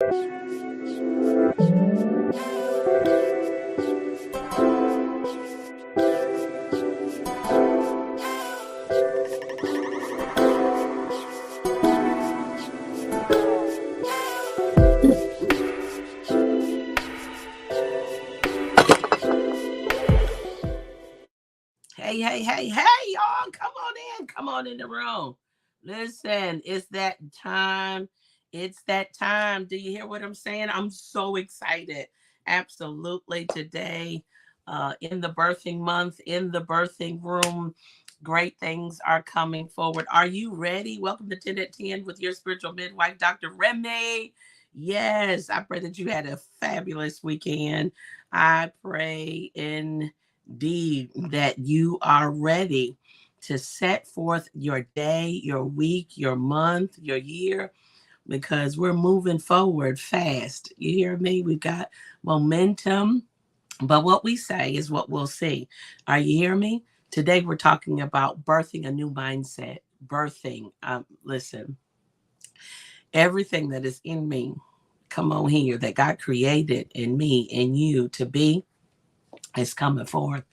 Hey, y'all, come on in. Come on in the room. Listen, it's that time. It's that time. Do you hear what I'm saying? I'm so excited. Absolutely. Today, in the birthing month, in the birthing room, great things are coming forward. Are you ready? Welcome to 10 at 10 with your spiritual midwife, Dr. Remy. Yes, I pray that you had a fabulous weekend. I pray indeed that you are ready to set forth your day, your week, your month, your year, because we're moving forward fast. You hear me? We've got momentum, but what we say is what we'll see. Are you hear me? Today we're talking about birthing a new mindset. Birthing. Listen, everything that is in me, come on here, that God created in me and you to be, is coming forth.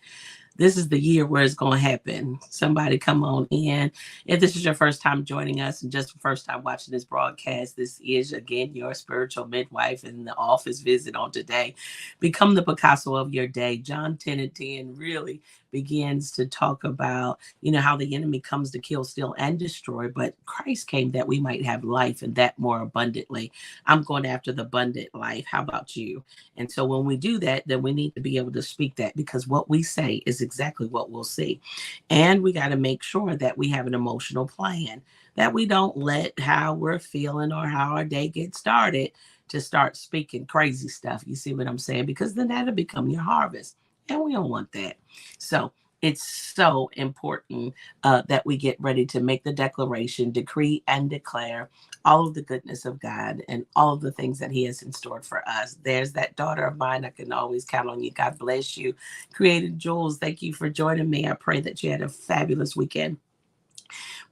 This is the year where it's going to happen. Somebody come on in. If this is your first time joining us and just the first time watching this broadcast, this is again your spiritual midwife in the office visit on today. Become the Picasso of your day. John 10 and 10 really begins to talk about, how the enemy comes to kill, steal, and destroy, but Christ came that we might have life and that more abundantly. I'm going after the abundant life. How about you? And so when we do that, then we need to be able to speak that, because what we say is exactly what we'll see. And we got to make sure that we have an emotional plan, that we don't let how we're feeling or how our day gets started to start speaking crazy stuff. You see what I'm saying? Because then that'll become your harvest. And we don't want that. So it's so important that we get ready to make the declaration, decree, and declare all of the goodness of God and all of the things that He has in store for us. There's that daughter of mine. I can always count on you. God bless you. Created Jules, thank you for joining me. I pray that you had a fabulous weekend.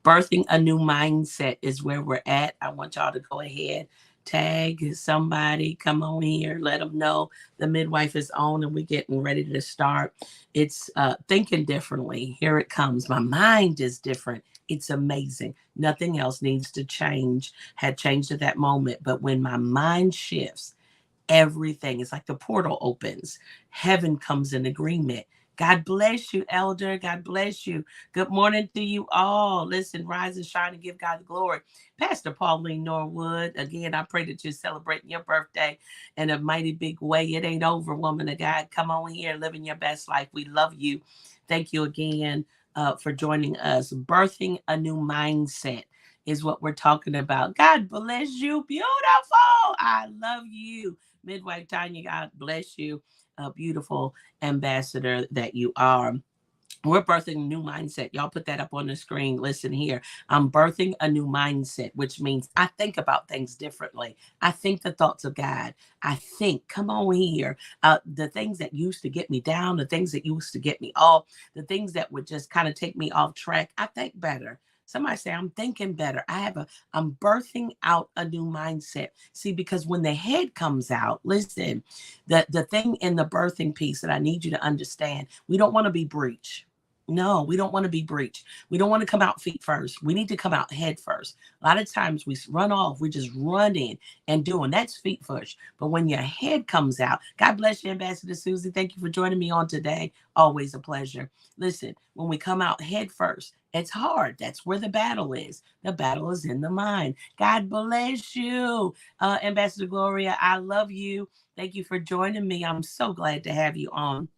Birthing a new mindset is where we're at. I want y'all to go ahead, tag somebody, come on here, let them know the midwife is on and we're getting ready to start. It's thinking differently. Here it comes. My mind is different. It's amazing. Nothing else needs to change, had changed at that moment. But when my mind shifts, everything is like the portal opens. Heaven comes in agreement. God bless you, elder. God bless you. Good morning to you all. Listen, rise and shine and give God the glory. Pastor Pauline Norwood, again, I pray that you're celebrating your birthday in a mighty big way. It ain't over, woman of God. Come on here, living your best life. We love you. Thank you again for joining us. Birthing a new mindset is what we're talking about. God bless you. Beautiful. I love you. Midwife Tanya, God bless you. A beautiful ambassador that you are. We're birthing a new mindset. Y'all put that up on the screen. Listen here. I'm birthing a new mindset, which means I think about things differently. I think the thoughts of God. I think, come on here, the things that used to get me down, the things that used to get me off, the things that would just kind of take me off track. I think better. Somebody say, I'm thinking better. I'm birthing out a new mindset. See, because when the head comes out, listen, the thing in the birthing piece that I need you to understand, we don't want to be breech. No, we don't want to be breech. We don't want to come out feet first. We need to come out head first. A lot of times we run off. We just run in and doing. That's feet first. But when your head comes out, God bless you, Ambassador Susie. Thank you for joining me on today. Always a pleasure. Listen, when we come out head first, it's hard. That's where the battle is. The battle is in the mind. God bless you, Ambassador Gloria. I love you. Thank you for joining me. I'm so glad to have you on.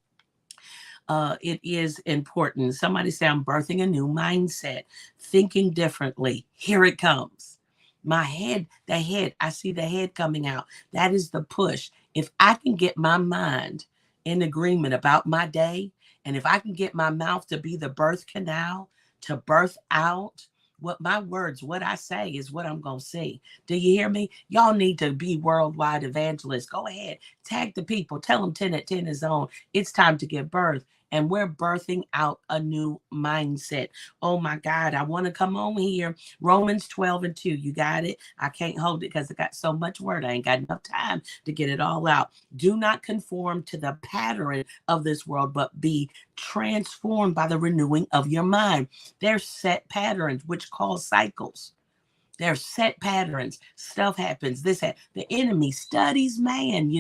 It is important. Somebody say, I'm birthing a new mindset, thinking differently. Here it comes. My head, I see the head coming out. That is the push. If I can get my mind in agreement about my day, and if I can get my mouth to be the birth canal, to birth out what my words, what I say is what I'm going to see. Do you hear me? Y'all need to be worldwide evangelists. Go ahead, tag the people, tell them 10 at 10 is on. It's time to give birth. and we're birthing out a new mindset. Oh my God, I want to come on here. Romans 12:2. You got it? I can't hold it because I got so much word. I ain't got enough time to get it all out. Do not conform to the pattern of this world, but be transformed by the renewing of your mind. There's set patterns, which cause cycles. There's set patterns. Stuff happens. The enemy studies man,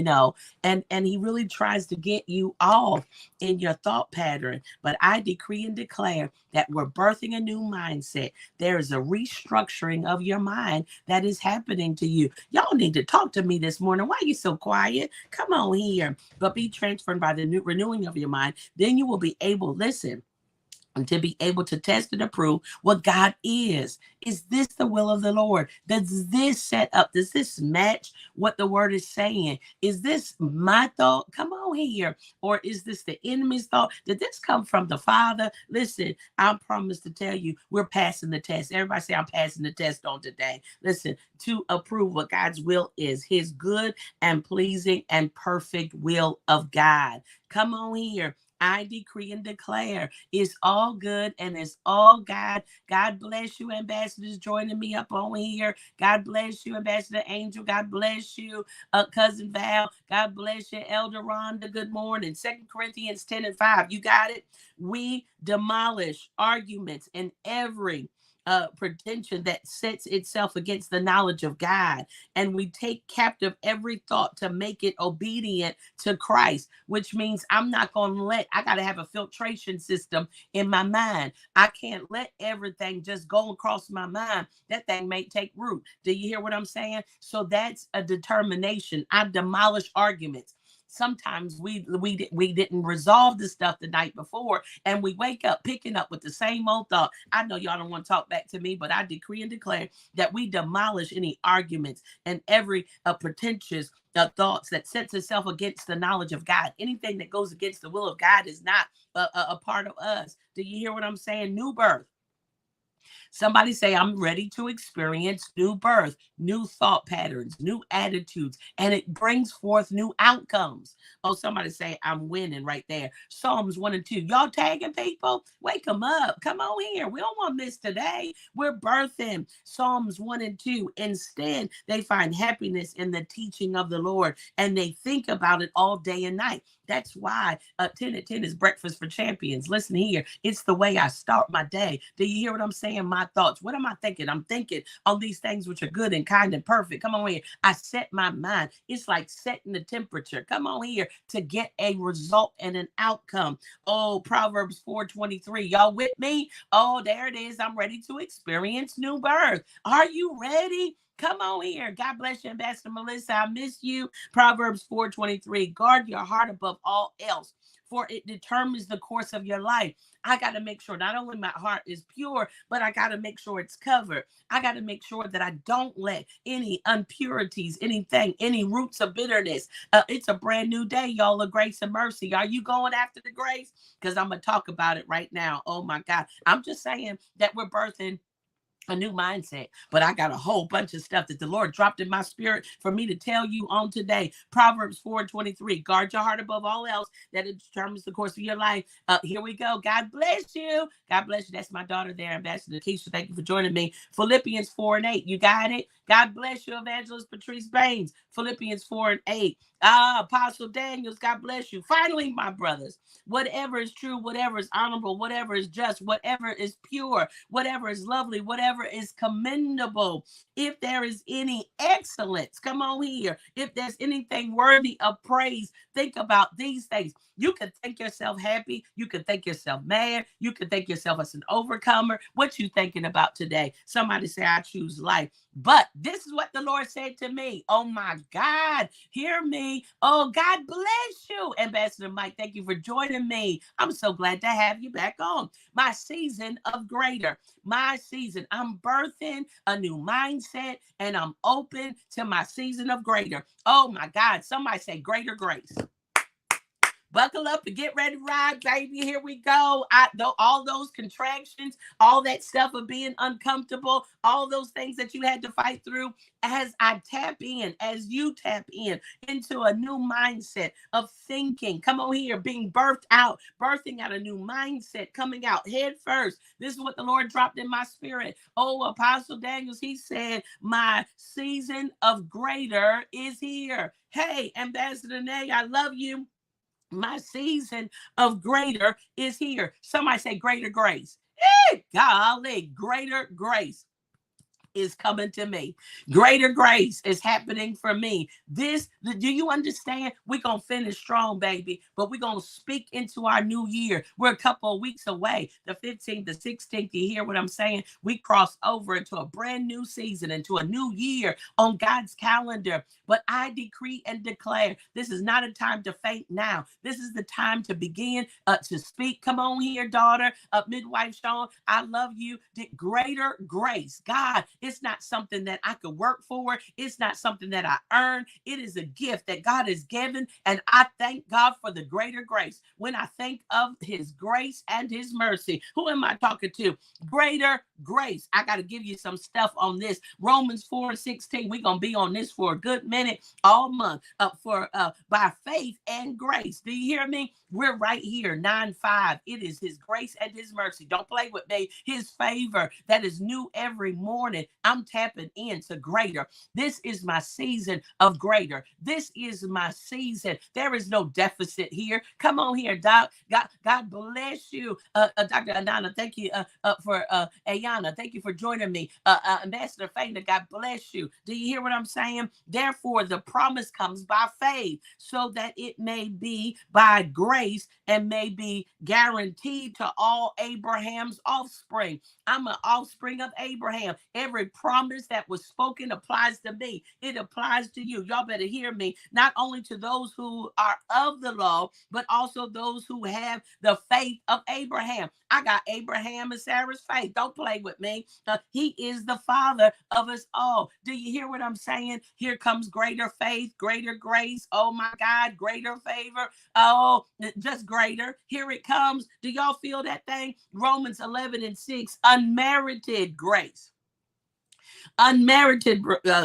and he really tries to get you off in your thought pattern. But I decree and declare that we're birthing a new mindset. There is a restructuring of your mind that is happening to you. Y'all need to talk to me this morning. Why are you so quiet? Come on here. But be transformed by the new renewing of your mind. Then you will be able, listen, and to be able to test and approve what God is. Is this the will of the Lord? Does this set up? Does this match what the word is saying? Is this my thought? Come on here. Or is this the enemy's thought? Did this come from the Father? Listen, I promise to tell you, we're passing the test. Everybody say, I'm passing the test on today. Listen, to approve what God's will is, his good and pleasing and perfect will of God. Come on here. I decree and declare it's all good and it's all God. God bless you, ambassadors, joining me up on here. God bless you, Ambassador Angel. God bless you, Cousin Val. God bless you, Elder Rhonda. Good morning. 2 Corinthians 10:5. You got it? We demolish arguments in every pretension that sets itself against the knowledge of God. And we take captive every thought to make it obedient to Christ, which means I got to have a filtration system in my mind. I can't let everything just go across my mind. That thing may take root. Do you hear what I'm saying? So that's a determination. I demolish arguments. Sometimes we didn't resolve the stuff the night before, and we wake up picking up with the same old thought. I know y'all don't want to talk back to me, but I decree and declare that we demolish any arguments and every pretentious thoughts that sets itself against the knowledge of God. Anything that goes against the will of God is not a part of us. Do you hear what I'm saying? New birth. Somebody say, I'm ready to experience new birth, new thought patterns, new attitudes, and it brings forth new outcomes. Oh, somebody say, I'm winning right there. Psalms 1 and 2. Y'all tagging people? Wake them up. Come on here. We don't want to miss today. We're birthing Psalms 1 and 2. Instead, they find happiness in the teaching of the Lord, and they think about it all day and night. That's why 10 at 10 is breakfast for champions. Listen here. It's the way I start my day. Do you hear what I'm saying? My thoughts. What am I thinking? I'm thinking on these things which are good and kind and perfect. Come on here. I set my mind. It's like setting the temperature. Come on here to get a result and an outcome. Oh, Proverbs 4:23. Y'all with me? Oh, there it is. I'm ready to experience new birth. Are you ready? Come on here. God bless you, Ambassador Melissa. I miss you. Proverbs 4:23. Guard your heart above all else, for it determines the course of your life. I got to make sure not only my heart is pure, but I got to make sure it's covered. I got to make sure that I don't let any impurities, any roots of bitterness. It's a brand new day, y'all, of grace and mercy. Are you going after the grace? Because I'm going to talk about it right now. Oh, my God. I'm just saying that we're birthing a new mindset, but I got a whole bunch of stuff that the Lord dropped in my spirit for me to tell you on today. Proverbs 4:23. Guard your heart above all else, that it determines the course of your life. Here we go. God bless you. God bless you. That's my daughter there, Ambassador Keisha. Thank you for joining me. Philippians 4:8. You got it. God bless you, Evangelist Patrice Baines. Philippians 4:8. Apostle Daniels, God bless you. Finally, my brothers, whatever is true, whatever is honorable, whatever is just, whatever is pure, whatever is lovely, whatever is commendable, if there is any excellence, come on here. If there's anything worthy of praise, think about these things. You can think yourself happy. You can think yourself mad. You can think yourself as an overcomer. What you thinking about today? Somebody say, I choose life. But this is what the Lord said to me. Oh my God, hear me. Oh, God bless you, Ambassador Mike. Thank you for joining me. I'm so glad to have you back on. My season of greater. My season. I'm birthing a new mindset and I'm open to my season of greater. Oh my God. Somebody say greater grace. Buckle up and get ready to ride, baby. Here we go. All those contractions, all that stuff of being uncomfortable, all those things that you had to fight through, as I tap in, as you tap in into a new mindset of thinking. Come on here, being birthing out a new mindset, coming out head first. This is what the Lord dropped in my spirit. Oh, Apostle Daniels, he said, my season of greater is here. Hey, Ambassador Nay, I love you. My season of greater is here. Somebody say greater grace. Hey, golly, greater grace is coming to me. Greater grace is happening for me. Do you understand? We're going to finish strong, baby, but we're going to speak into our new year. We're a couple of weeks away, the 15th, the 16th. You hear what I'm saying? We cross over into a brand new season, into a new year on God's calendar. But I decree and declare, this is not a time to faint now. This is the time to begin to speak. Come on here, daughter, midwife Sean. I love you. Greater grace. God, it's not something that I could work for. It's not something that I earn. It is a gift that God has given. And I thank God for the greater grace. When I think of his grace and his mercy, who am I talking to? Greater grace. I got to give you some stuff on this. Romans 4:16. We're going to be on this for a good minute all month by faith and grace. Do you hear me? We're right here, 9:5. It is his grace and his mercy. Don't play with me. His favor that is new every morning. I'm tapping into greater. This is my season of greater. This is my season. There is no deficit here. Come on here, Doc. God bless you, Dr. Anana. Thank you for Ayana. Thank you for joining me. Ambassador Faina, God bless you. Do you hear what I'm saying? Therefore, the promise comes by faith, so that it may be by grace and may be guaranteed to all Abraham's offspring. I'm an offspring of Abraham. Every promise that was spoken applies to me. It applies to you. Y'all better hear me. Not only to those who are of the law, but also those who have the faith of Abraham. I got Abraham and Sarah's faith. Don't play with me. He is the father of us all. Do you hear what I'm saying? Here comes greater faith, greater grace. Oh my God, greater favor. Oh, just greater. Here it comes. Do y'all feel that thing? Romans 11:6, unmerited grace. Unmerited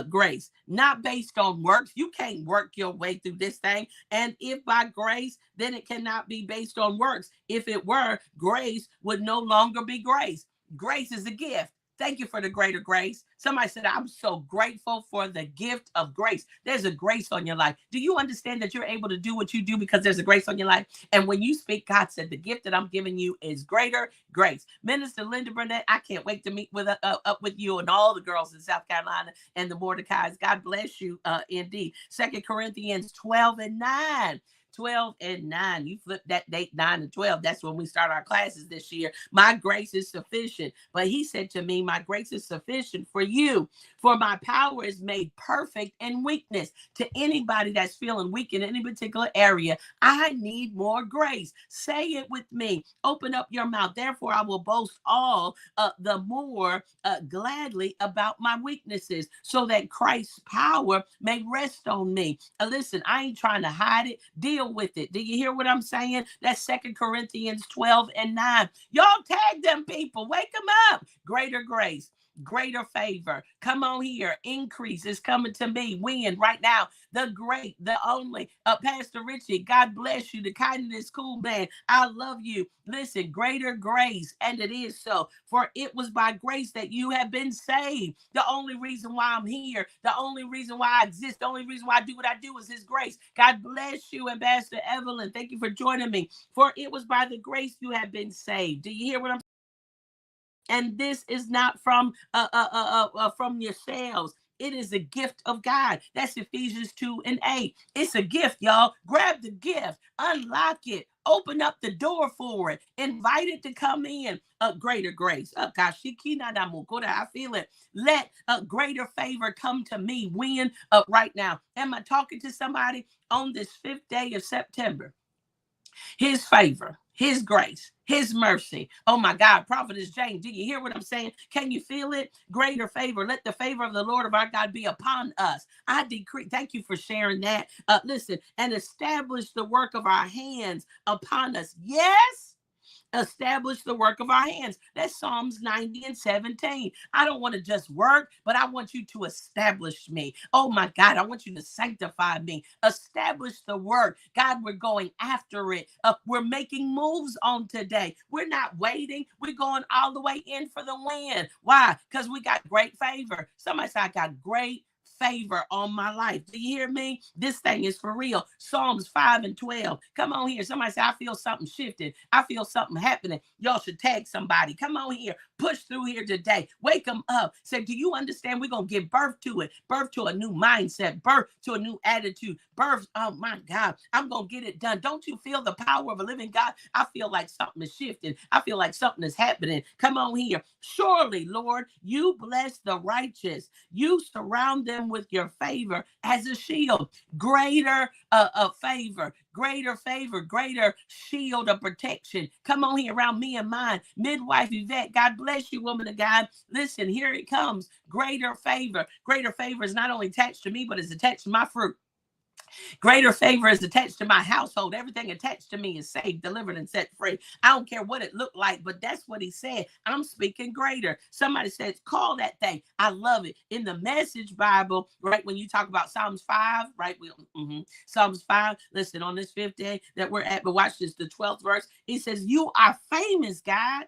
grace, not based on works. You can't work your way through this thing. And if by grace, then it cannot be based on works. If it were, grace would no longer be grace. Grace is a gift. Thank you for the greater grace. Somebody said, I'm so grateful for the gift of grace. There's a grace on your life. Do you understand that you're able to do what you do because there's a grace on your life? And when you speak, God said, the gift that I'm giving you is greater grace. Minister Linda Burnett, I can't wait to meet with you and all the girls in South Carolina and the Mordecais. God bless you indeed. 2 Corinthians 12:9. 12:9. You flip that date 9 and 12. That's when we start our classes this year. My grace is sufficient. But he said to me, my grace is sufficient for you. For my power is made perfect in weakness. To anybody that's feeling weak in any particular area, I need more grace. Say it with me. Open up your mouth. Therefore, I will boast all the more gladly about my weaknesses, so that Christ's power may rest on me. Listen, I ain't trying to hide it. Deal with it. Do you hear what I'm saying? That's 2 Corinthians 12:9. Y'all tag them people. Wake them up. Greater grace, greater favor. Come on here. Increase is coming to me. When? Right now. The great, the only, Pastor Richie, God bless you. The kindness, cool man. I love you. Listen, greater grace. And it is so. For it was by grace that you have been saved. The only reason why I'm here, the only reason why I exist, the only reason why I do what I do is his grace. God bless you, Ambassador Evelyn. Thank you for joining me. For it was by the grace you have been saved. Do you hear what I'm saying? And this is not from yourselves. It is a gift of God. That's Ephesians 2:8. It's a gift, y'all. Grab the gift, unlock it, open up the door for it, invite it to come in. Greater grace. I feel it. Let a greater favor come to me. When? Right now. Am I talking to somebody on this 5th day of September? His favor. His grace, his mercy. Oh my God, Prophetess Jane, do you hear what I'm saying? Can you feel it? Greater favor. Let the favor of the Lord of our God be upon us. I decree, thank you for sharing that. Listen, and establish the work of our hands upon us. Yes, establish the work of our hands. That's Psalms 90 and 17. I don't want to just work, but I want you to establish me. Oh my God, I want you to sanctify me. Establish the work. God, we're going after it. We're making moves on today. We're not waiting. We're going all the way in for the win. Why? Because we got great favor. Somebody said, I got great favor on my life. Do you hear me? This thing is for real. Psalms 5 and 12. Come on here. Somebody say, I feel something shifting. I feel something happening. Y'all should tag somebody. Come on here. Push through here today. Wake them up. Say, do you understand? We're going to give birth to it. Birth to a new mindset. Birth to a new attitude. Birth. Oh my God. I'm going to get it done. Don't you feel the power of a living God? I feel like something is shifting. I feel like something is happening. Come on here. Surely, Lord, you bless the righteous. You surround them with your favor as a shield. Greater favor, greater shield of protection. Come on here around me and mine. Midwife Yvette, God bless you, woman of God. Listen, here it comes. Greater favor. Greater favor is not only attached to me, but it's attached to my fruit. Greater favor is attached to my household. Everything attached to me is saved, delivered, and set free. I don't care what it looked like, but that's what he said. I'm speaking greater. Somebody says, call that thing. I love it. In the Message Bible, right, when you talk about Psalms 5, right, Psalms 5, listen, on this 5th day that we're at, but watch this, the 12th verse, he says, you are famous, God,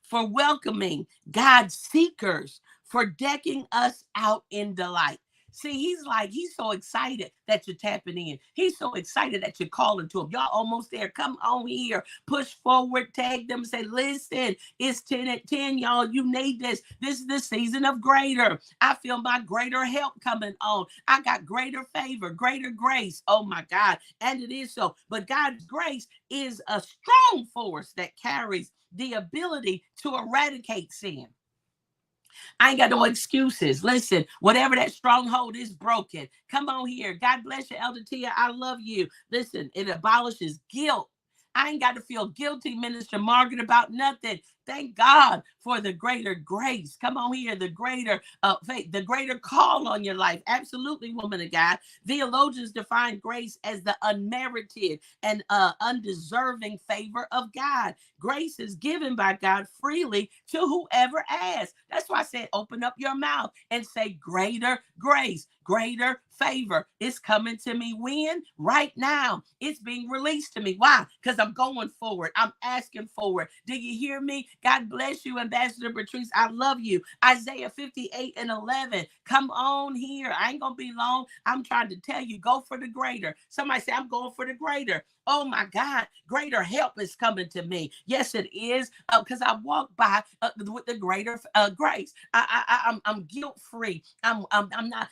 for welcoming God's seekers, for decking us out in delight. See, he's so excited that you're tapping in. He's so excited that you're calling to him. Y'all almost there. Come on here. Push forward, tag them, say, listen, it's 10 at 10, y'all. You need this. This is the season of greater. I feel my greater help coming on. I got greater favor, greater grace. Oh my God. And it is so. But God's grace is a strong force that carries the ability to eradicate sin. I ain't got no excuses. Listen, whatever that stronghold is broken. Come on here. God bless you, Elder Tia. I love you. Listen, it abolishes guilt. I ain't got to feel guilty, Minister Margaret, about nothing. Thank God for the greater grace. Come on here, the greater faith, the greater call on your life. Absolutely, woman of God. Theologians define grace as the unmerited and undeserving favor of God. Grace is given by God freely to whoever asks. That's why I said, open up your mouth and say, greater grace, greater favor. It's coming to me when? Right now. It's being released to me. Why? Because I'm going forward. I'm asking for it. Do you hear me? God bless you, Ambassador Patrice. I love you. Isaiah 58 and 11. Come on here. I ain't going to be long. I'm trying to tell you, go for the greater. Somebody say, I'm going for the greater. Oh my God, greater help is coming to me. Yes, it is, because I walk by with the greater grace. I'm guilt free. I'm not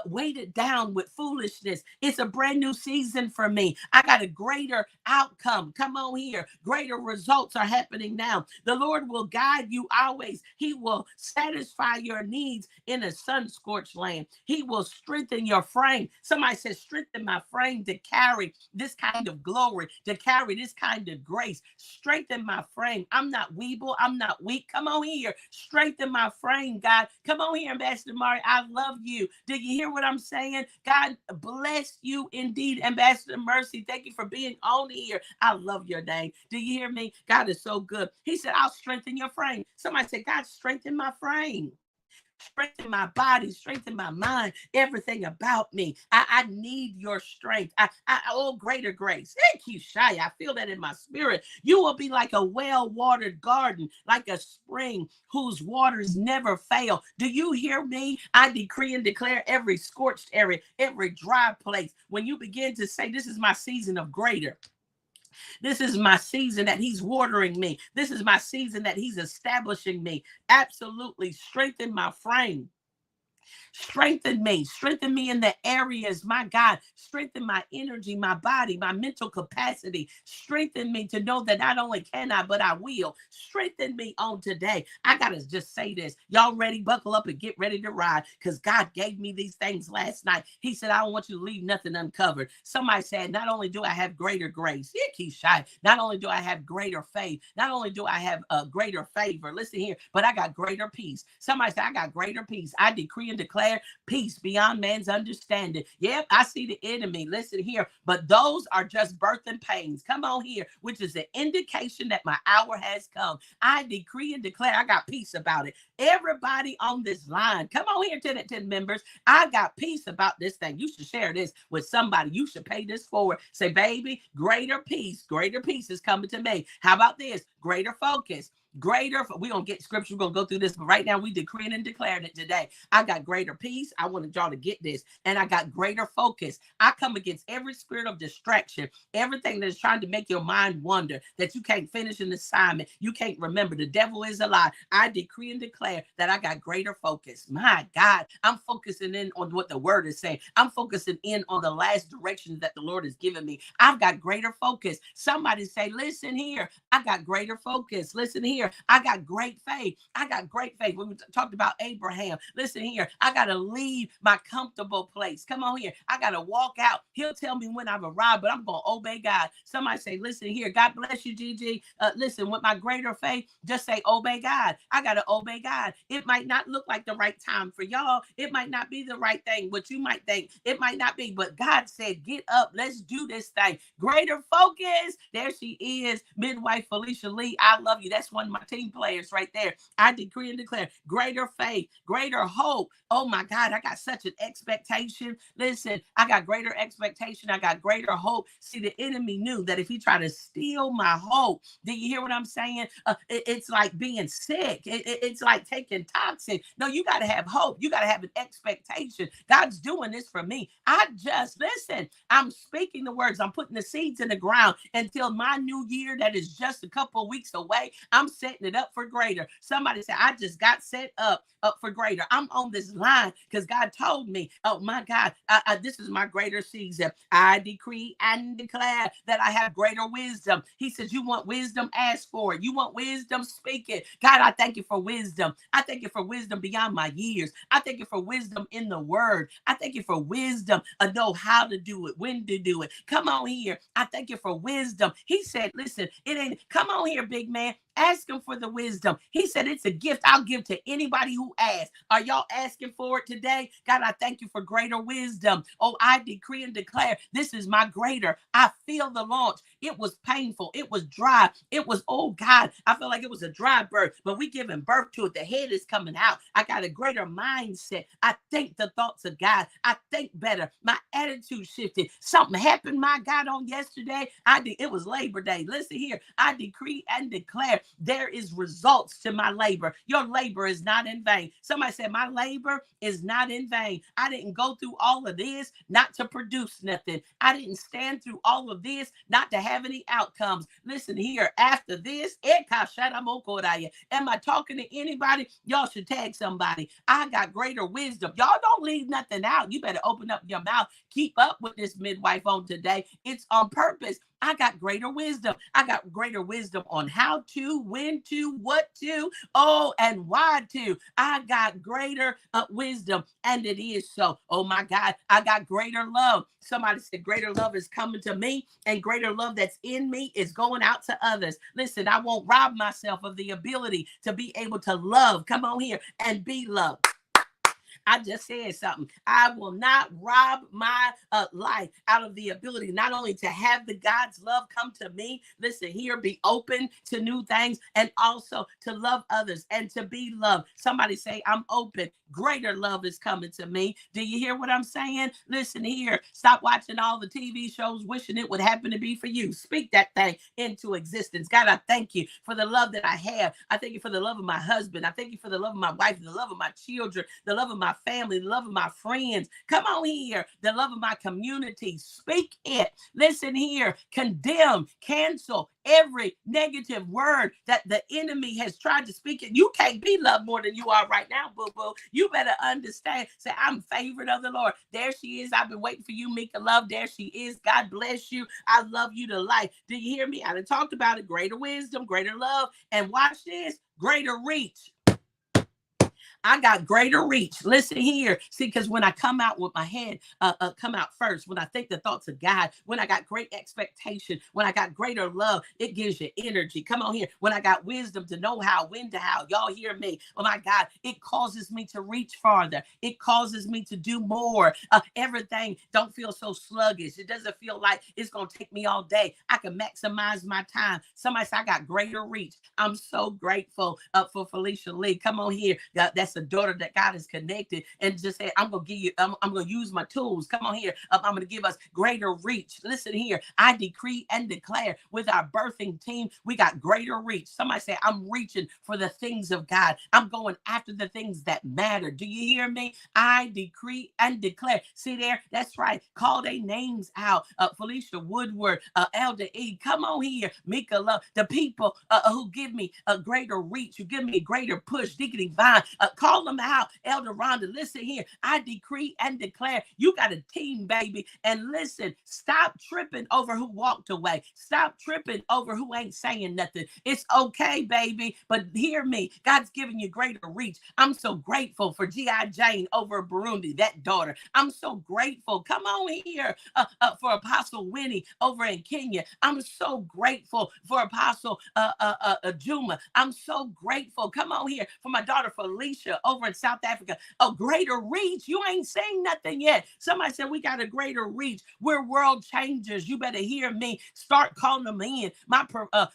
weighted down with foolishness. It's a brand new season for me. I got a greater outcome. Come on here. Greater results are happening now. The Lord will guide you always. He will satisfy your needs in a sun-scorched land. He will strengthen your frame. Somebody says, strengthen my frame to carry this kind of glory, to carry this kind of grace. Strengthen my frame. I'm not weeble. I'm not weak. Come on here. Strengthen my frame, God. Come on here, Ambassador Mari. I love you. Do you hear what I'm saying? God bless you indeed, Ambassador Mercy. Thank you for being on here. I love your name. Do you hear me? God is so good. He said, I'll strengthen your frame. Somebody said, God, strengthen my frame. Strengthen my body, strengthen my mind, everything about me. I need your strength. Oh, greater grace. Thank you, Shai. I feel that in my spirit. You will be like a well-watered garden, like a spring whose waters never fail. Do you hear me? I decree and declare every scorched area, every dry place. When you begin to say, this is my season of greater. This is my season that he's watering me. This is my season that he's establishing me. Absolutely strengthen my frame. Strengthen me in the areas, my God. Strengthen my energy, my body, my mental capacity. Strengthen me to know that not only can I, but I will. Strengthen me on today. I got to just say this. Y'all ready? Buckle up and get ready to ride, because God gave me these things last night. He said, I don't want you to leave nothing uncovered. Somebody said, not only do I have greater grace, not only do I have greater faith, not only do I have a greater favor, listen here, but I got greater peace. Somebody said, I got greater peace. I decree and declare peace beyond man's understanding. Yep, I see the enemy. Listen here, but those are just birth and pains. Come on here, which is an indication that my hour has come. I decree and declare I got peace about it. Everybody on this line, come on here, 10 members. I got peace about this thing. You should share this with somebody. You should pay this forward. Say, baby, greater peace is coming to me. How about this? Greater focus. We're going to get scripture. We're going to go through this, but right now we decreeing and declaring it today. I got greater peace. I wanted y'all to get this. And I got greater focus. I come against every spirit of distraction, everything that's trying to make your mind wander, that you can't finish an assignment. You can't remember. The devil is a lie. I decree and declare that I got greater focus. My God, I'm focusing in on what the word is saying. I'm focusing in on the last directions that the Lord has given me. I've got greater focus. Somebody say, listen here, I got greater focus. Listen here, I got great faith. I got great faith. When we talked about Abraham, listen here, I got to leave my comfortable place. Come on here. I got to walk out. He'll tell me when I've arrived, but I'm going to obey God. Somebody say, listen here, God bless you, Gigi. Listen, with my greater faith, just say, obey God. I got to obey God. It might not look like the right time for y'all. It might not be the right thing. What you might think, it might not be, but God said, get up. Let's do this thing. Greater focus. There she is, midwife Felicia Lee. I love you. That's one of my team players right there. I decree and declare greater faith, greater hope. Oh my God, I got such an expectation. Listen, I got greater expectation. I got greater hope. See, the enemy knew that if he tried to steal my hope, do you hear what I'm saying? It's like being sick. It's like taking toxin. No, you got to have hope. You got to have an expectation. God's doing this for me. Listen, I'm speaking the words. I'm putting the seeds in the ground until my new year that is just a couple of weeks away. I'm setting it up for greater. Somebody said, I just got set up for greater. I'm on this line because God told me, oh my God, this is my greater season. I decree and declare that I have greater wisdom. He says, you want wisdom? Ask for it. You want wisdom? Speak it. God, I thank you for wisdom. I thank you for wisdom beyond my years. I thank you for wisdom in the word. I thank you for wisdom. I know how to do it, when to do it. Come on here. I thank you for wisdom. He said, listen, it ain't, come on here, big man. Ask him for the wisdom. He said, it's a gift I'll give to anybody who asks. Are y'all asking for it today? God, I thank you for greater wisdom. Oh, I decree and declare this is my greater. I feel the launch. It was painful. It was dry. It was, oh God, I feel like it was a dry birth, but we giving birth to it. The head is coming out. I got a greater mindset. I think the thoughts of God. I think better. My attitude shifted. Something happened, my God, on yesterday. It was Labor Day. Listen here. I decree and declare there is results to my labor. Your labor is not in vain. Somebody said, my labor is not in vain. I didn't go through all of this not to produce nothing. I didn't stand through all of this not to have any outcomes. Listen here, after this, am I talking to anybody? Y'all should tag somebody. I got greater wisdom. Y'all don't leave nothing out. You better open up your mouth. Keep up with this midwife on today. It's on purpose. I got greater wisdom. I got greater wisdom on how to, when to, what to, oh, and why to. I got greater wisdom, and it is so. Oh my God, I got greater love. Somebody said greater love is coming to me, and greater love that's in me is going out to others. Listen, I won't rob myself of the ability to be able to love. Come on here and be loved. I just said something. I will not rob my life out of the ability not only to have the God's love come to me, listen here, be open to new things, and also to love others and to be loved. Somebody say, I'm open. Greater love is coming to me. Do you hear what I'm saying? Listen here. Stop watching all the TV shows wishing it would happen to be for you. Speak that thing into existence. God, I thank you for the love that I have. I thank you for the love of my husband. I thank you for the love of my wife, the love of my children, the love of my family, the love of my friends. Come on here. The love of my community. Speak it. Listen here. Condemn, cancel every negative word that the enemy has tried to speak. And you can't be loved more than you are right now, boo-boo. You better understand. Say, I'm favored of the Lord. There she is. I've been waiting for you, Mika Love. There she is. God bless you. I love you to life. Do you hear me? I done talked about it. Greater wisdom, greater love. And watch this, greater reach. I got greater reach. Listen here. See, because when I come out with my head, come out first, when I think the thoughts of God, when I got great expectation, when I got greater love, it gives you energy. Come on here. When I got wisdom to know how, when to how, y'all hear me. Oh my God, it causes me to reach farther. It causes me to do more. Everything don't feel so sluggish. It doesn't feel like it's going to take me all day. I can maximize my time. Somebody said I got greater reach. I'm so grateful for Felicia Lee. Come on here. That's a daughter that God has connected and just said, I'm going to give you, I'm going to use my tools. Come on here. I'm going to give us greater reach. Listen here. I decree and declare with our birthing team, we got greater reach. Somebody say, I'm reaching for the things of God. I'm going after the things that matter. Do you hear me? I decree and declare. See there? That's right. Call their names out. Felicia Woodward, Elder E. Come on here. Mika Love. The people who give me a greater reach. You give me a greater push. Deacon Vine. Call them out. Elder Rhonda, listen here. I decree and declare you got a team, baby. And listen, stop tripping over who walked away. Stop tripping over who ain't saying nothing. It's okay, baby. But hear me. God's giving you greater reach. I'm so grateful for G.I. Jane over Burundi, that daughter. I'm so grateful. Come on here for Apostle Winnie over in Kenya. I'm so grateful for Apostle Juma. I'm so grateful. Come on here for my daughter Felicia over in South Africa. A greater reach. You ain't saying nothing yet. Somebody said we got a greater reach. We're world changers. You better hear me. Start calling them in. My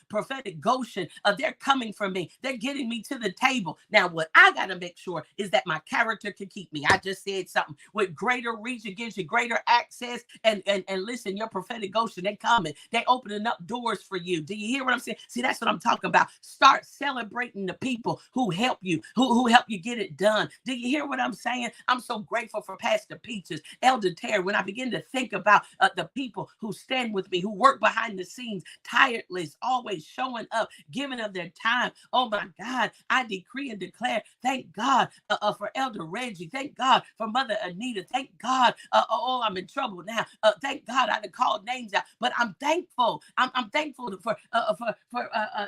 prophetic Goshen. They're coming for me. They're getting me to the table. Now, what I got to make sure is that my character can keep me. I just said something. With greater reach, it gives you greater access. And listen, your prophetic Goshen, they coming. They opening up doors for you. Do you hear what I'm saying? See, that's what I'm talking about. Start celebrating the people who help you, who help you get it done. Do you hear what I'm saying? I'm so grateful for Pastor Peaches, Elder Terry. When I begin to think about the people who stand with me, who work behind the scenes, tireless, always showing up, giving of their time. Oh my God, I decree and declare, thank God for Elder Reggie. Thank God for Mother Anita. Thank God. I'm in trouble now. Thank God I done called names out, but I'm thankful. I'm thankful for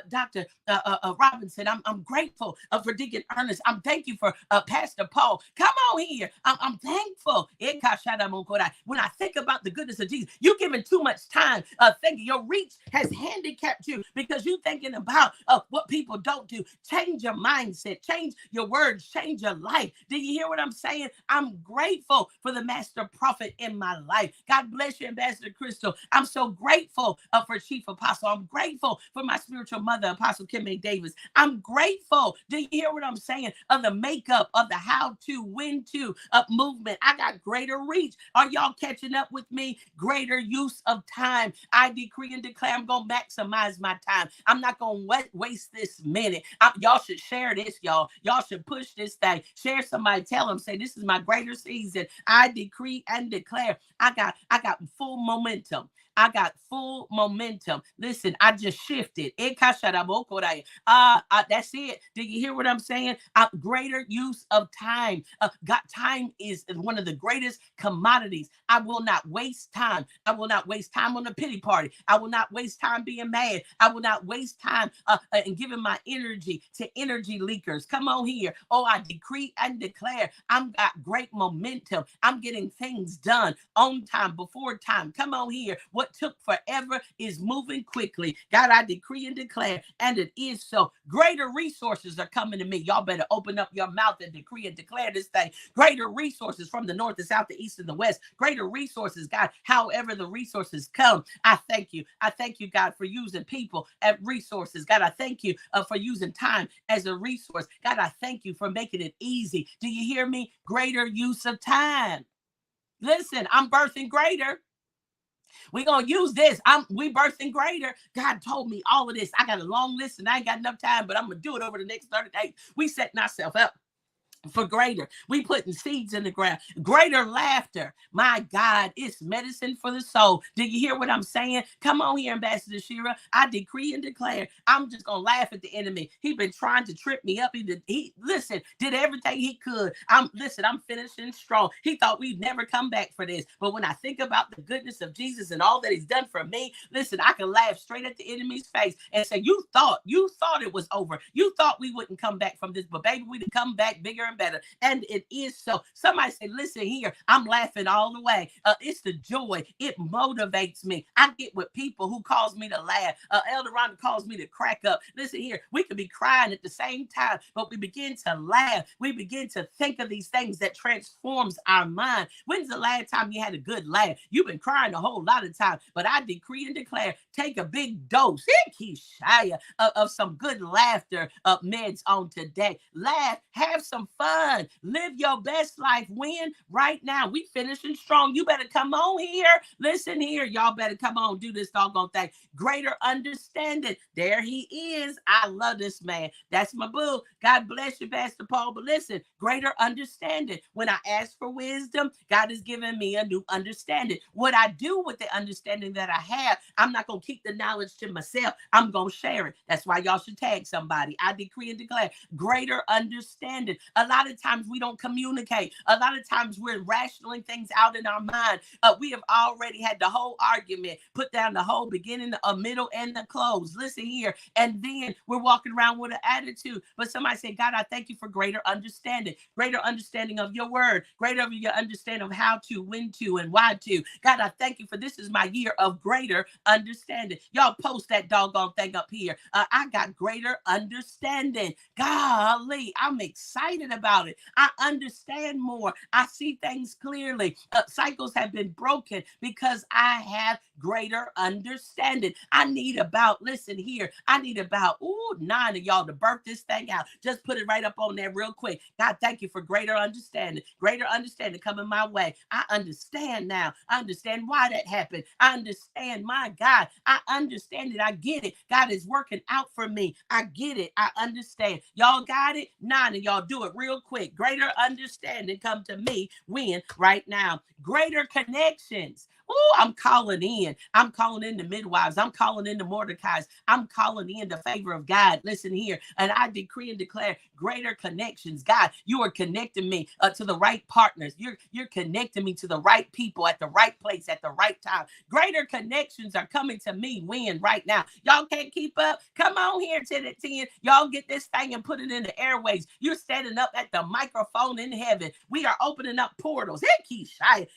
Dr. Robinson. I'm grateful for Deacon Ernest. I'm thank you for Pastor Paul. Come on here. I'm thankful. When I think about the goodness of Jesus, you're giving too much time thinking. Your reach has handicapped you because you're thinking about what people don't do. Change your mindset. Change your words. Change your life. Do you hear what I'm saying? I'm grateful for the master prophet in my life. God bless you, Ambassador Crystal. I'm so grateful for Chief Apostle. I'm grateful for my spiritual mother, Apostle Kim A. Davis. I'm grateful. Do you hear what I'm saying? Of the makeup of the how to, when to movement. I got greater reach. Are y'all catching up with me? Greater use of time. I decree and declare I'm going to maximize my time. I'm not going to waste this minute. Y'all should share this, y'all. Y'all should push this thing. Share somebody. Tell them, say, this is my greater season. I decree and declare I got full momentum. I got full momentum. Listen, I just shifted. That's it. Do you hear what I'm saying? Greater use of time. God, time is one of the greatest commodities. I will not waste time. I will not waste time on a pity party. I will not waste time being mad. I will not waste time and giving my energy to energy leakers. Come on here. Oh, I decree and declare I'm got great momentum. I'm getting things done on time, before time. Come on here. What took forever is moving quickly. God, I decree and declare, and it is so. Greater resources are coming to me. Y'all better open up your mouth and decree and declare this thing. Greater resources from the north, the south, the east, and the west. Greater resources, God, however the resources come. I thank you. I thank you, God, for using people as resources. God, I thank you for using time as a resource. God, I thank you for making it easy. Do you hear me? Greater use of time. Listen, I'm birthing greater. We're going to use this. We birthing greater. God told me all of this. I got a long list and I ain't got enough time, but I'm going to do it over the next 30 days. We setting ourselves up for greater. We putting seeds in the ground. Greater laughter. My God, it's medicine for the soul. Do you hear what I'm saying? Come on here, Ambassador Shira. I decree and declare, I'm just gonna laugh at the enemy. He been trying to trip me up. Did everything he could. I'm finishing strong. He thought we'd never come back for this. But when I think about the goodness of Jesus and all that he's done for me, listen, I can laugh straight at the enemy's face and say, you thought it was over. You thought we wouldn't come back from this, but baby, we'd come back bigger and better. And it is so. Somebody say, listen here, I'm laughing all the way. It's the joy. It motivates me. I get with people who cause me to laugh. Elder Rhonda calls me to crack up. Listen here, we could be crying at the same time, but we begin to laugh. We begin to think of these things that transforms our mind. When's the last time you had a good laugh? You've been crying a whole lot of time, but I decree and declare, take a big dose of some good laughter meds on today. Laugh, have some fun, live your best life. When? Right now. We finishing strong. You better come on here. Listen here. Y'all better come on, do this doggone thing. Greater understanding. There he is. I love this man. That's my boo. God bless you, Pastor Paul. But listen, greater understanding. When I ask for wisdom, God has given me a new understanding. What I do with the understanding that I have, I'm not going to keep the knowledge to myself. I'm going to share it. That's why y'all should tag somebody. I decree and declare greater understanding. A lot of times we don't communicate. A lot of times we're rationaling things out in our mind. We have already had the whole argument, put down the whole beginning, a middle, and the close. Listen here. And then we're walking around with an attitude. But somebody say, God, I thank you for greater understanding of your word, greater of your understanding of how to, when to, and why to. God, I thank you for this is my year of greater understanding. Y'all post that doggone thing up here. I got greater understanding. Golly, I'm excited about it. I understand more. I see things clearly. Cycles have been broken because I have greater understanding. I need about 9 of y'all to birth this thing out. Just put it right up on there real quick. God, thank you for greater understanding. Greater understanding coming my way. I understand now. I understand why that happened. I understand, my God. I understand it. I get it. God is working out for me. I get it. I understand. Y'all got it? 9 of y'all do it real quick. Greater understanding come to me when right now. Greater connections. Oh, I'm calling in. I'm calling in the midwives. I'm calling in the Mordecais. I'm calling in the favor of God. Listen here. And I decree and declare greater connections. God, you are connecting me to the right partners. You're connecting me to the right people at the right place at the right time. Greater connections are coming to me when right now. Y'all can't keep up. Come on here to the 10. Y'all get this thing and put it in the airways. You're standing up at the microphone in heaven. We are opening up portals.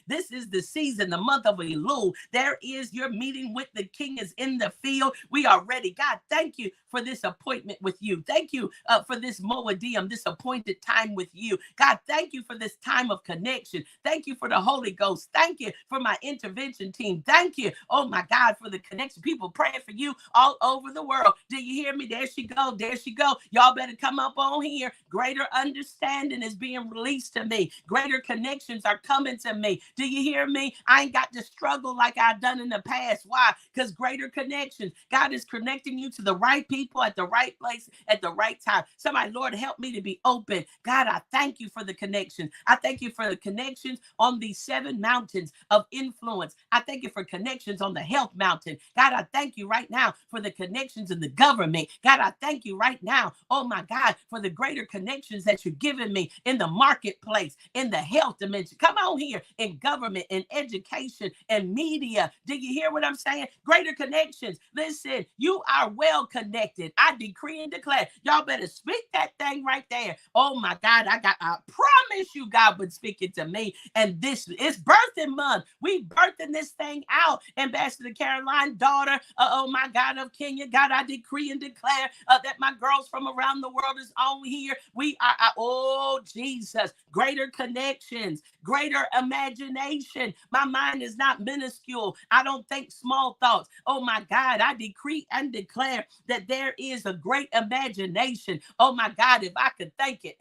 This is the season, the month of Elul. There is your meeting with the King is in the field. We are ready. God, thank you for this appointment with you. Thank you for this Moedim, this appointed time with you. God, thank you for this time of connection. Thank you for the Holy Ghost. Thank you for my intervention team. Thank you, oh my God, for the connection. People praying for you all over the world. Do you hear me? There she go. There she go. Y'all better come up on here. Greater understanding is being released to me. Greater connections are coming to me. Do you hear me? I ain't got to struggle like I've done in the past. Why? Because greater connections. God is connecting you to the right people at the right place at the right time. Somebody, Lord, help me to be open. God, I thank you for the connections. I thank you for the connections on these 7 mountains of influence. I thank you for connections on the health mountain. God, I thank you right now for the connections in the government. God, I thank you right now, oh my God, for the greater connections that you're giving me in the marketplace, in the health dimension. Come on here, in government, in education, and media. Do you hear what I'm saying? Greater connections. Listen, you are well connected. I decree and declare. Y'all better speak that thing right there. Oh my God, I promise you God would speak it to me. And this is birthing month. We birthing this thing out. Ambassador Caroline, daughter, oh my God, of Kenya. God, I decree and declare that my girls from around the world is on here. We are, oh Jesus, greater connections, greater imagination. My mind is not minuscule. I don't think small thoughts. Oh my God, I decree and declare that there is a great imagination. Oh my God, if I could think it,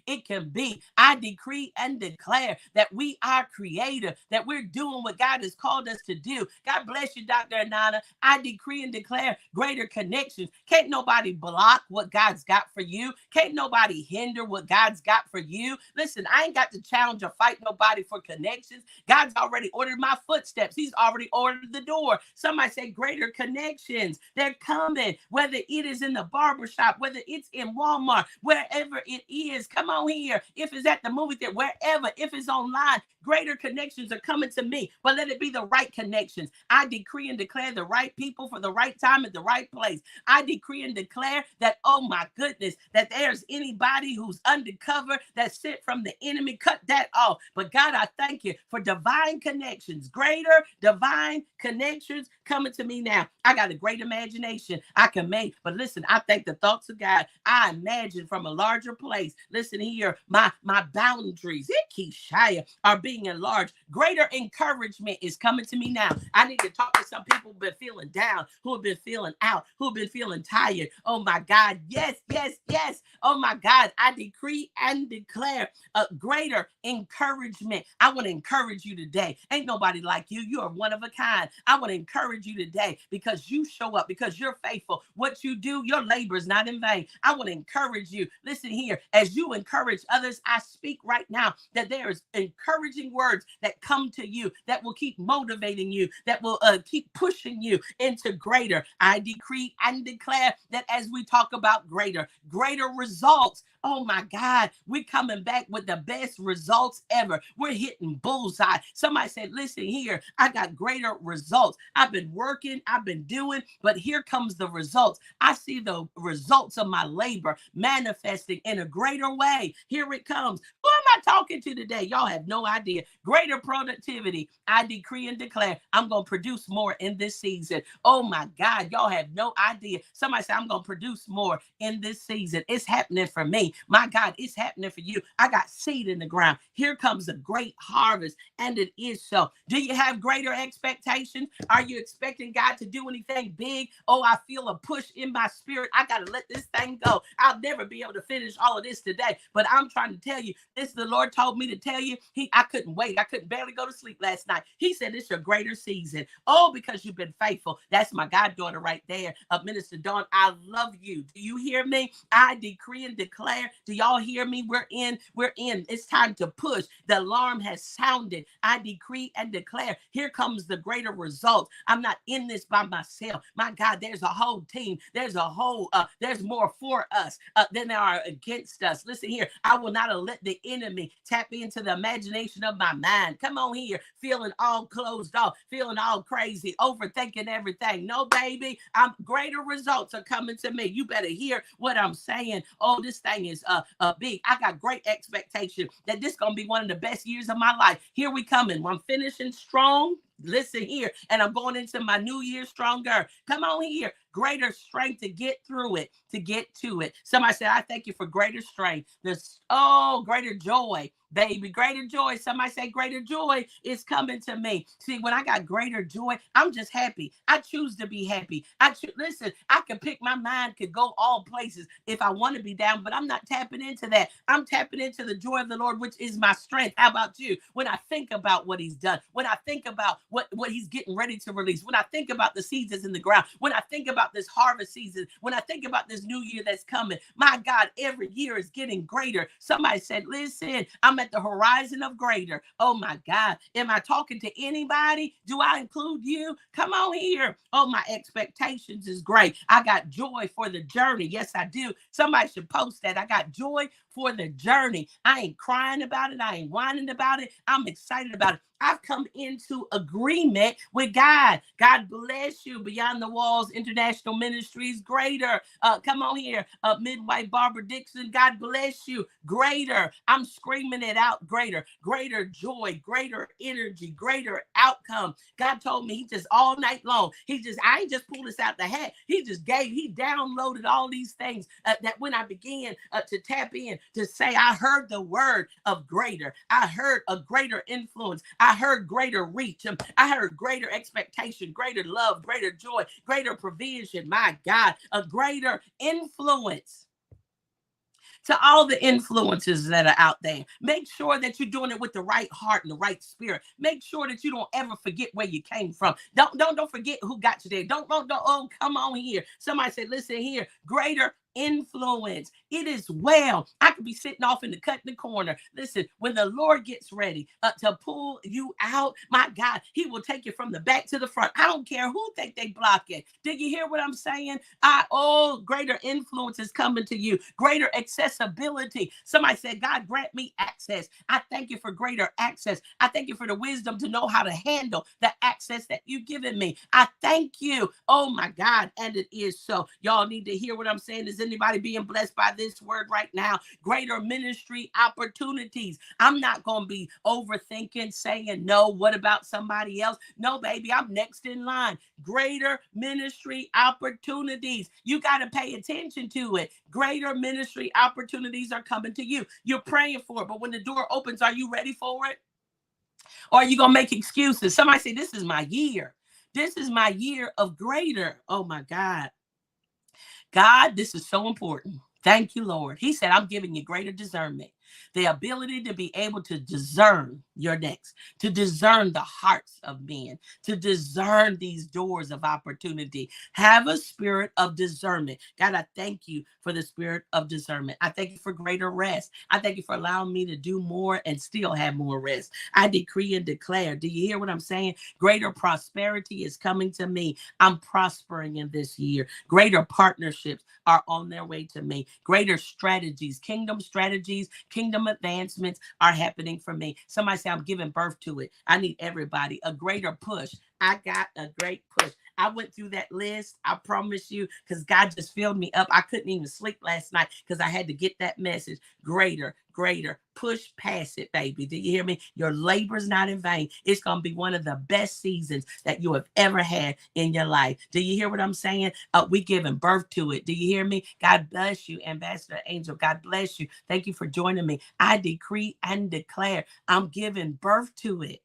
it can be. I decree and declare that we are creative, that we're doing what God has called us to do. God bless you, Dr. Anana. I decree and declare greater connections. Can't nobody block what God's got for you. Can't nobody hinder what God's got for you. Listen, I ain't got to challenge or fight nobody for connections. God's already ordered my footsteps. He's already ordered the door. Somebody say greater connections. They're coming, whether it is in the barbershop, whether it's in Walmart, wherever it is. Come on here. If it's at the movie theater, wherever, if it's online, greater connections are coming to me. But let it be the right connections. I decree and declare the right people for the right time at the right place. I decree and declare that, oh my goodness, that there's anybody who's undercover that's sent from the enemy. Cut that off. But God, I thank you for divine connections, greater divine connections coming to me now. I got a great imagination I can make. But listen, I think the thoughts of God, I imagine from a larger place. Listen here, my boundaries, are being enlarged. Greater encouragement is coming to me now. I need to talk to some people who've been feeling down, who have been feeling out, who've been feeling tired. Oh my God. Yes, yes, yes. Oh my God. I decree and declare a greater encouragement. I want to encourage you today. Ain't nobody like you. You are one of a kind. I want to encourage you today because you show up, because you're faithful. What you do, your labor is not in vain. I want to encourage you. Listen here, as you encourage others, I speak right now that there is encouraging words that come to you that will keep motivating you, that will keep pushing you into greater. I decree and declare that as we talk about greater results, oh my God, we're coming back with the best results ever. We're hitting bullseye. Somebody said, listen here, I got greater results. I've been working, I've been doing, but here comes the results. I see the results of my labor manifesting in a greater way. Here it comes. Who am I talking to today? Y'all have no idea. Greater productivity. I decree and declare I'm going to produce more in this season. Oh my God, y'all have no idea. Somebody say, I'm going to produce more in this season. It's happening for me. My God, it's happening for you. I got seed in the ground. Here comes a great harvest, and it is so. Do you have greater expectations? Are you expecting God to do anything big? Oh, I feel a push in my spirit. I got to let this thing go. I'll never be able to finish all of this today, but I'm trying to tell you, this the Lord told me to tell you. I couldn't wait. I couldn't barely go to sleep last night. He said, it's your greater season. Oh, because you've been faithful. That's my goddaughter right there, Minister Dawn. I love you. Do you hear me? I decree and declare. Do y'all hear me? We're in. It's time to push. The alarm has sounded. I decree and declare. Here comes the greater results. I'm not in this by myself. My God, there's a whole team. There's more for us than there are against us. Listen here. I will not let the enemy tap into the imagination of my mind. Come on here, feeling all closed off, feeling all crazy, overthinking everything. No, baby, greater results are coming to me. You better hear what I'm saying. Oh, this thing is big. I got great expectation that this is gonna be one of the best years of my life. Here we coming. I'm finishing strong. Listen here, and I'm going into my new year stronger. Come on here. Greater strength to get through it, to get to it. Somebody said, I thank you for greater strength. Greater joy, baby, greater joy. Somebody say greater joy is coming to me. See, when I got greater joy, I'm just happy. I choose to be happy. Listen, I can pick, my mind could go all places if I want to be down, but I'm not tapping into that. I'm tapping into the joy of the Lord, which is my strength. How about you? When I think about what he's done, when I think about what he's getting ready to release, when I think about the seeds that's in the ground, when I think about this harvest season, when I think about this new year that's coming, my God, every year is getting greater. Somebody said, listen, I'm at the horizon of greater. Oh my God. Am I talking to anybody? Do I include you? Come on here. Oh, my expectations is great. I got joy for the journey. Yes, I do. Somebody should post that. I got joy for the journey. I ain't crying about it. I ain't whining about it. I'm excited about it. I've come into agreement with God. God bless you. Beyond the Walls International Ministries, greater. Come on here. Midwife Barbara Dixon, God bless you. Greater. I'm screaming it out. Greater. Greater joy, greater energy, greater outcome. God told me, he just all night long. I ain't just pulled this out the hat. He downloaded all these things that when I began to tap in, to say, I heard the word of greater. I heard a greater influence. I heard greater reach. I heard greater expectation, greater love, greater joy, greater provision. My God, a greater influence. To all the influences that are out there, make sure that you're doing it with the right heart and the right spirit. Make sure that you don't ever forget where you came from. Don't forget who got you there. Don't. Oh, come on here. Somebody said, listen here, greater influence. It is well. I could be sitting off in the cut in the corner. Listen, when the Lord gets ready to pull you out, my God, he will take you from the back to the front. I don't care who think they block it. Did you hear what I'm saying? Greater influence is coming to you. Greater accessibility. Somebody said, God, grant me access. I thank you for greater access. I thank you for the wisdom to know how to handle the access that you've given me. I thank you. Oh my God. And it is so. Y'all need to hear what I'm saying. Is anybody being blessed by this word right now? Greater ministry opportunities. I'm not going to be overthinking, saying, no, what about somebody else? No, baby, I'm next in line. Greater ministry opportunities. You got to pay attention to it. Greater ministry opportunities are coming to you. You're praying for it, but when the door opens, are you ready for it? Or are you going to make excuses? Somebody say, this is my year. This is my year of greater. Oh my God. God, this is so important. Thank you, Lord. He said, I'm giving you greater discernment, the ability to be able to discern your next, to discern the hearts of men, to discern these doors of opportunity. Have a spirit of discernment. God, I thank you for the spirit of discernment. I thank you for greater rest. I thank you for allowing me to do more and still have more rest. I decree and declare. Do you hear what I'm saying? Greater prosperity is coming to me. I'm prospering in this year. Greater partnerships are on their way to me. Greater strategies, kingdom advancements are happening for me. Somebody say, I'm giving birth to it. I need everybody a greater push. I got a great push. I went through that list. I promise you, because God just filled me up. I couldn't even sleep last night because I had to get that message. Greater. Push past it, baby. Do you hear me? Your labor's not in vain. It's going to be one of the best seasons that you have ever had in your life. Do you hear what I'm saying? We giving birth to it. Do you hear me? God bless you, Ambassador Angel. God bless you. Thank you for joining me. I decree and declare I'm giving birth to it.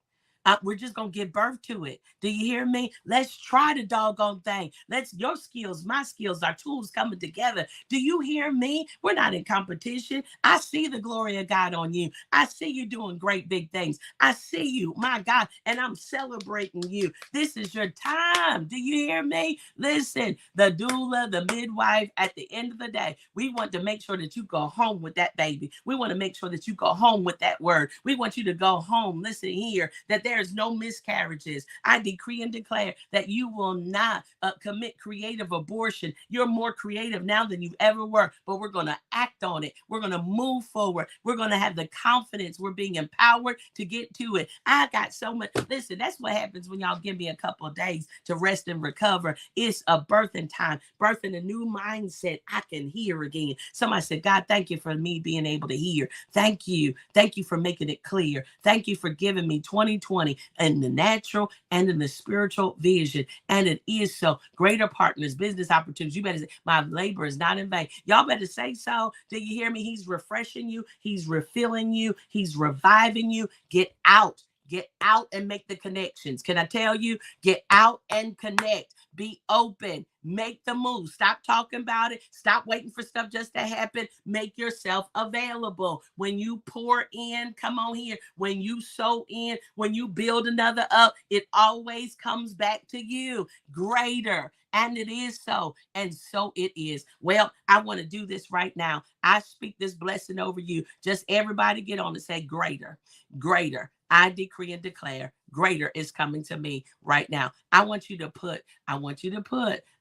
We're just going to give birth to it. Do you hear me? Let's try the doggone thing. Your skills, my skills, our tools coming together. Do you hear me? We're not in competition. I see the glory of God on you. I see you doing great big things. I see you, my God, and I'm celebrating you. This is your time. Do you hear me? Listen, the doula, the midwife, at the end of the day, we want to make sure that you go home with that baby. We want to make sure that you go home with that word. We want you to go home, listen here, that there's no miscarriages. I decree and declare that you will not commit creative abortion. You're more creative now than you ever were, but we're going to act on it. We're going to move forward. We're going to have the confidence. We're being empowered to get to it. I got so much. Listen, that's what happens when y'all give me a couple of days to rest and recover. It's a birthing time, birthing a new mindset. I can hear again. Somebody said, God, thank you for me being able to hear. Thank you. Thank you for making it clear. Thank you for giving me 2020 in the natural and in the spiritual vision. And it is so. Greater partners, business opportunities. You better say, my labor is not in vain. Y'all better say so. Do you hear me? He's refreshing you. He's refilling you. He's reviving you. Get out. Get out and make the connections. Can I tell you? Get out and connect. Be open. Make the move. Stop talking about it. Stop waiting for stuff just to happen. Make yourself available. When you pour in, come on here. When you sow in, when you build another up, it always comes back to you. Greater. And it is so. And so it is. Well, I want to do this right now. I speak this blessing over you. Just everybody get on and say greater. Greater. I decree and declare greater is coming to me right now. I want you to put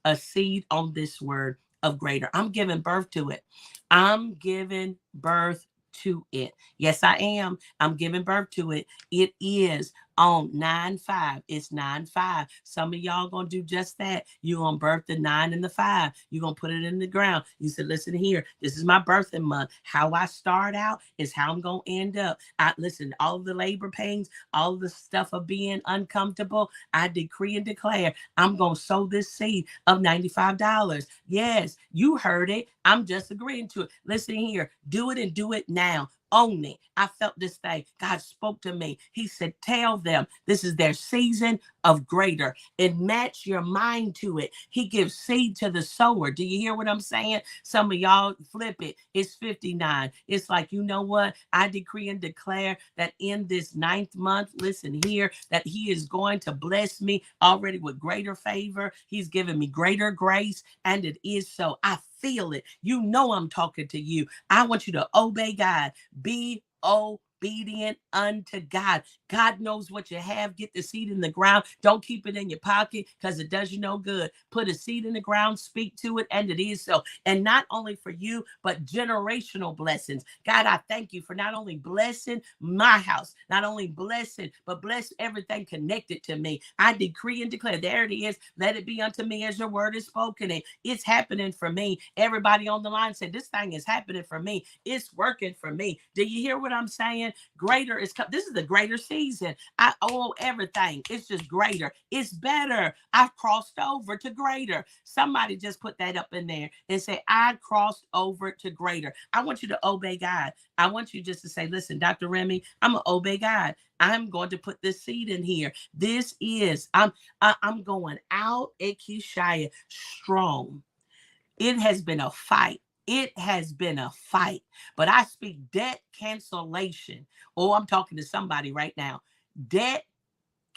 a seed on this word of greater. I'm giving birth to it. I'm giving birth to it. Yes, I am. I'm giving birth to it. It is on 9/5. It's 9/5. Some of y'all gonna do just that. You're gonna birth the 9 and the 5. You're gonna put it in the ground. You said, listen here, this is my birthing month. How I start out is how I'm gonna end up. Listen, all of the labor pains, all of the stuff of being uncomfortable, I decree and declare I'm gonna sow this seed of $95. Yes, you heard it. I'm just agreeing to it. Listen here, do it and do it now. Own it. I felt this thing. God spoke to me. He said, tell them this is their season of greater and match your mind to it. He gives seed to the sower. Do you hear what I'm saying? Some of y'all flip it. It's 59. It's like, you know what? I decree and declare that in this 9th month, listen here, that he is going to bless me already with greater favor. He's given me greater grace, and it is so. I feel it. You know I'm talking to you. I want you to obey God. Be obedient unto God. God knows what you have. Get the seed in the ground. Don't keep it in your pocket because it does you no good. Put a seed in the ground, speak to it, and it is so. And not only for you, but generational blessings. God, I thank you for not only blessing my house, not only blessing, but bless everything connected to me. I decree and declare, there it is. Let it be unto me as your word is spoken. And it's happening for me. Everybody on the line said, this thing is happening for me. It's working for me. Do you hear what I'm saying? Greater is this is the greater season. I owe everything. It's just greater. It's better. I've crossed over to greater. Somebody just put that up in there and say, I crossed over to greater. I want you to obey God. I want you just to say, listen, Dr. Remy, I'm going to obey God. I'm going to put this seed in here. This is, I'm going out at Kishaya strong. It has been a fight. It has been a fight. But I speak debt cancellation. Oh, I'm talking to somebody right now. Debt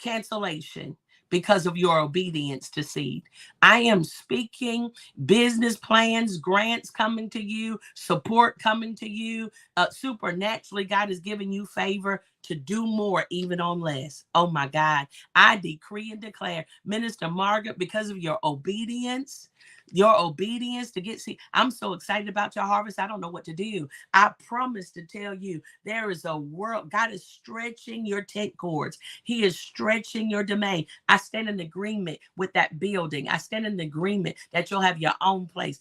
cancellation because of your obedience to seed. I am speaking business plans, grants coming to you, support coming to you. Supernaturally, God is giving you favor to do more, even on less. Oh my God. I decree and declare, Minister Margaret, because of your obedience to get seed. I'm so excited about your harvest. I don't know what to do. I promise to tell you, there is a world. God is stretching your tent cords. He is stretching your domain. I stand in agreement with that building. I stand in agreement that you'll have your own place.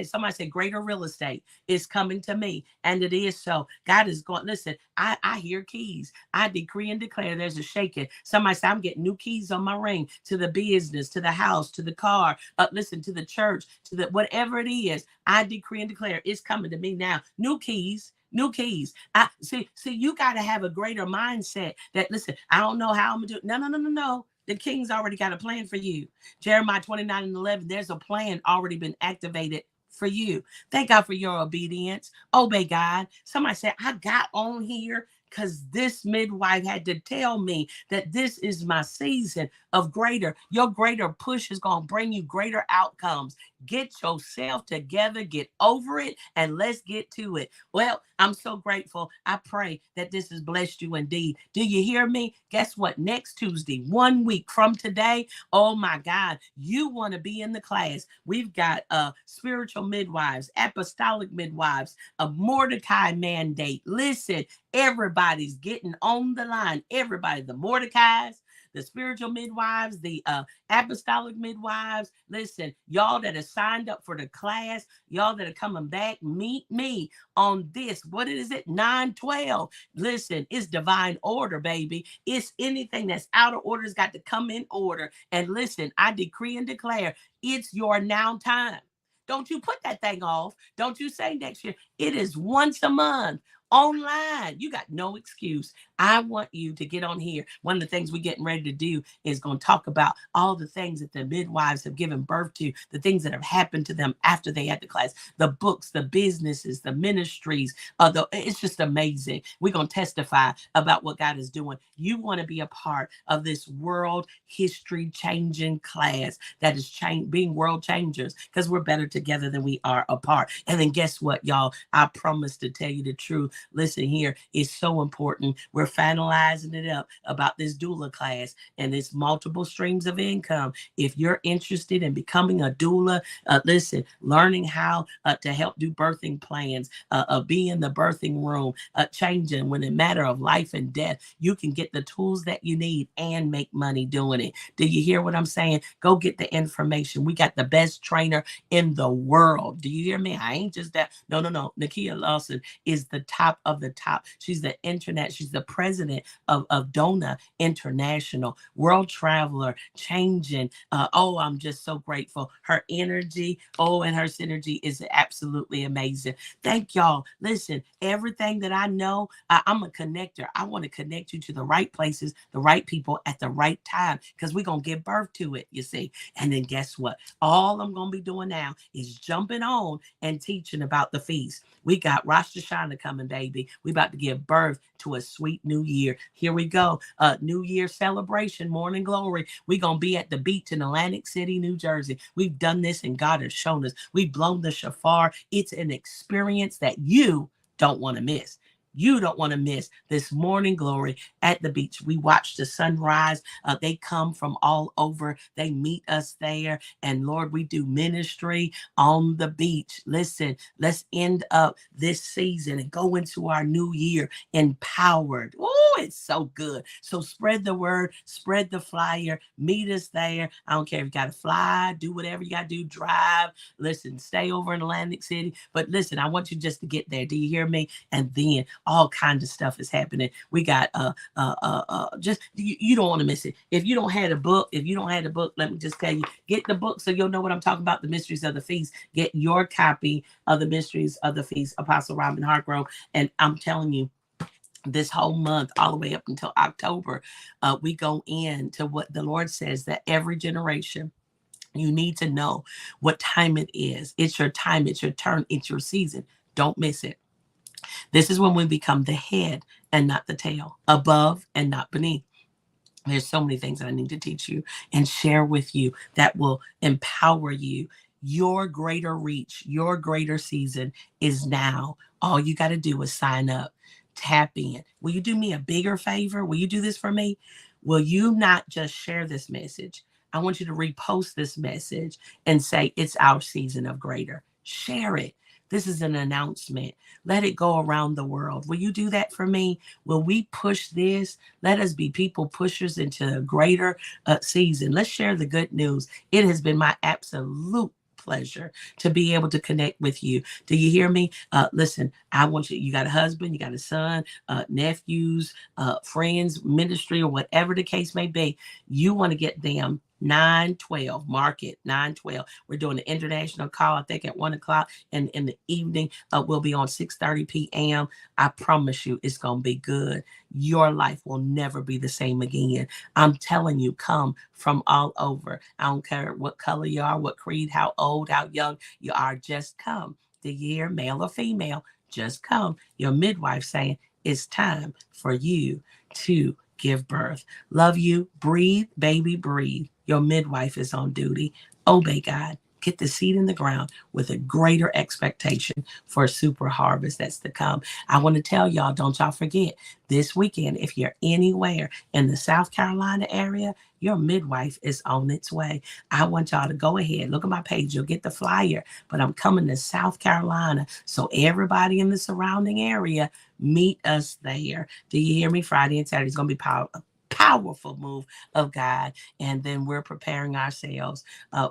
Somebody said greater real estate is coming to me. And it is so. God is going, listen, I hear keys. I decree and declare there's a shaking. Somebody said, I'm getting new keys on my ring to the business, to the house, to the car, listen, to the church, to the whatever it is. I decree and declare it's coming to me now. New keys. New keys. I see, you got to have a greater mindset that, listen, I don't know how I'm going to do it. No. The king's already got a plan for you. Jeremiah 29:11, there's a plan already been activated for you. Thank God for your obedience. Obey God. Somebody said, I got on here because this midwife had to tell me that this is my season of greater. Your greater push is going to bring you greater outcomes. Get yourself together, get over it, and let's get to it. Well, I'm so grateful. I pray that this has blessed you indeed. Do you hear me? Guess what? Next Tuesday, 1 week from today, oh my God, you want to be in the class. We've got spiritual midwives, apostolic midwives, a Mordecai mandate. Listen, everybody's getting on the line. Everybody, the Mordecais, the spiritual midwives, the apostolic midwives. Listen, y'all that are signed up for the class, y'all that are coming back, meet me on this. What is it? 9/12. Listen, it's divine order, baby. It's anything that's out of order has got to come in order. And listen, I decree and declare it's your now time. Don't you put that thing off. Don't you say next year. It is once a month. Online. You got no excuse. I want you to get on here. One of the things we're getting ready to do is going to talk about all the things that the midwives have given birth to, the things that have happened to them after they had the class, the books, the businesses, the ministries. It's just amazing. We're going to testify about what God is doing. You want to be a part of this world history changing class that is being world changers because we're better together than we are apart. And then guess what, y'all? I promise to tell you the truth. Listen here, it's so important. We're finalizing it up about this doula class and it's multiple streams of income. If you're interested in becoming a doula, listen, learning how to help do birthing plans, be in the birthing room, changing when a matter of life and death, you can get the tools that you need and make money doing it. Do you hear what I'm saying? Go get the information. We got the best trainer in the world. Do you hear me? I ain't just that. No. Nakia Lawson is the top of the top. She's the internet. She's the president of Dona International, world traveler, changing. Oh, I'm just so grateful. Her energy, oh, and her synergy is absolutely amazing. Thank y'all. Listen, everything that I know, I'm a connector. I want to connect you to the right places, the right people at the right time, because we're going to give birth to it, you see. And then guess what? All I'm going to be doing now is jumping on and teaching about the feast. We got Rosh Hashanah coming, baby. We about to give birth to a sweet new year. Here we go. New Year celebration, morning glory. We're going to be at the beach in Atlantic City, New Jersey. We've done this and God has shown us. We've blown the shofar. It's an experience that you don't want to miss. You don't want to miss this morning glory at the beach. We watch the sunrise. They come from all over. They meet us there. And Lord, we do ministry on the beach. Listen, let's end up this season and go into our new year empowered. Oh, it's so good. So spread the word, spread the flyer, meet us there. I don't care if you got to fly, do whatever you got to do, drive. Listen, stay over in Atlantic City. But listen, I want you just to get there. Do you hear me? And then all kinds of stuff is happening. We got just you don't want to miss it. If you don't have a book, let me just tell you, get the book so you'll know what I'm talking about. The Mysteries of the Feast. Get your copy of the Mysteries of the Feast, Apostle Robin Hargrove. And I'm telling you, this whole month, all the way up until October, we go into what the Lord says, that every generation, you need to know what time it is. It's your time. It's your turn. It's your season. Don't miss it. This is when we become the head and not the tail, above and not beneath. There's so many things that I need to teach you and share with you that will empower you. Your greater reach, your greater season is now. All you got to do is sign up, tap in. Will you do me a bigger favor? Will you do this for me? Will you not just share this message? I want you to repost this message and say, it's our season of greater. Share it. This is an announcement. Let it go around the world. Will you do that for me? Will we push this? Let us be people pushers into a greater season. Let's share the good news. It has been my absolute pleasure to be able to connect with you. Do you hear me? Listen, I want you got a husband, you got a son, nephews, friends, ministry, or whatever the case may be. You want to get them 9/12, mark it, 9/12. We're doing an international call, I think at 1 o'clock, and in the evening, we'll be on 6:30 p.m. I promise you it's going to be good. Your life will never be the same again. I'm telling you, come from all over. I don't care what color you are, what creed, how old, how young you are, just come. The year, male or female, just come. Your midwife saying, it's time for you to give birth. Love you. Breathe, baby, breathe. Your midwife is on duty. Obey God. Get the seed in the ground with a greater expectation for a super harvest that's to come. I want to tell y'all, don't y'all forget, this weekend, if you're anywhere in the South Carolina area, your midwife is on its way. I want y'all to go ahead. Look at my page. You'll get the flyer. But I'm coming to South Carolina. So everybody in the surrounding area, meet us there. Do you hear me? Friday and Saturday is going to be powerful move of God. And then we're preparing ourselves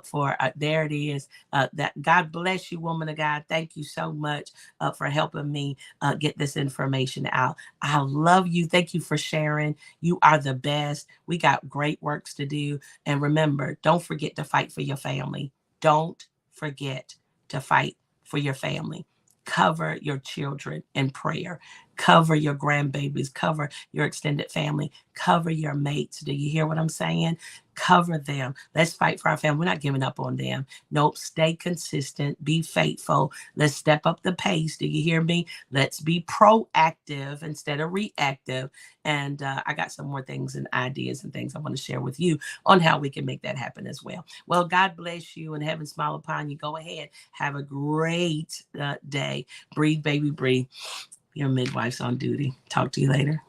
for there it is. That God bless you, woman of God. Thank you so much for helping me get this information out. I love you. Thank you for sharing. You are the best. We got great works to do. And remember, don't forget to fight for your family. Don't forget to fight for your family. Cover your children in prayer. Cover your grandbabies. Cover your extended family. Cover your mates. Do you hear what I'm saying? Cover them. Let's fight for our family. We're not giving up on them. Nope. Stay consistent. Be faithful. Let's step up the pace. Do you hear me? Let's be proactive instead of reactive. And I got some more things and ideas and things I want to share with you on how we can make that happen as well. Well, God bless you and heaven smile upon you. Go ahead. Have a great day. Breathe, baby, breathe. Your midwife's on duty. Talk to you later.